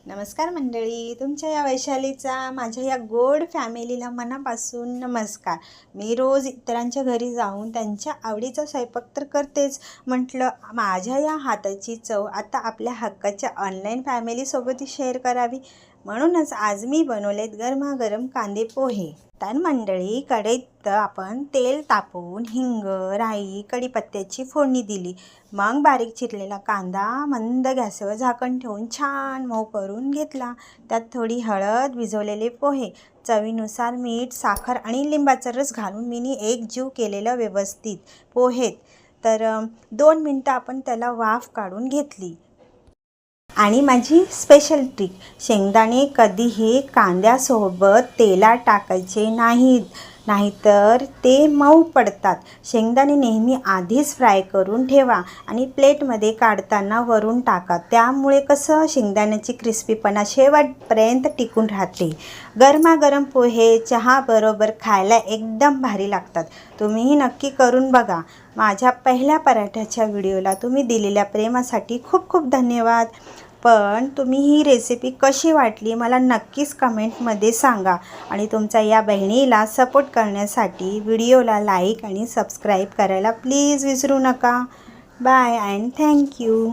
नमस्कार मंडळी, तुमच्या या वैशालीचा माझ्या या गोड फॅमिलीला मनापासून नमस्कार। मी रोज इतरांच्या घरी जाऊन त्यांच्या आवडीचा स्वयंपाक तर करतेच, म्हटलं माझ्या या हाताची चव आता आपल्या हक्काच्या ऑनलाईन फॅमिलीसोबतही शेअर करावी। म्हणूनच आज मी बनवलेत गरमागरम कांदे पोहे। तर मंडळी, कढईत आपण तेल तापवून हिंग, राई, कढीपत्त्याची फोडणी दिली। मग बारीक चिरलेला कांदा मंद गॅसवर झाकण ठेवून छान मऊ करून घेतला। त्यात थोडी हळद, भिजवलेले पोहे, चवीनुसार मीठ, साखर आणि लिंबाचा रस घालून मी एकजीव केलेलं व्यवस्थित पोहेत। तर 2 मिनिटं आपण त्याला वाफ काढून घेतली। आणि माझी स्पेशल ट्रिक, शेंगदाणे कधीही कांद्यासोबत तेलात टाकायचे नाहीतर ते मऊ पडतात। शेंगदाणे नेहमी आधीच फ्राय करून ठेवा आणि प्लेटमध्ये काढताना वरून टाका, त्यामुळे कसं शेंगदाण्याची क्रिस्पीपणा शेवटपर्यंत टिकून राहते। गरमागरम पोहे चहाबरोबर खायला एकदम भारी लागतात। तुम्हीही नक्की करून बघा। माझ्या पहिल्या पराठ्याच्या व्हिडिओला तुम्ही दिलेल्या प्रेमासाठी खूप खूप धन्यवाद। पण तुम्ही ही रेसिपी कशी वाटली मला नक्कीच कमेंटमध्ये सांगा। आणि तुमचा या बहिणीला सपोर्ट करण्यासाठी व्हिडिओला लाईक आणि सबस्क्राईब करायला प्लीज विसरू नका। Bye and thank you.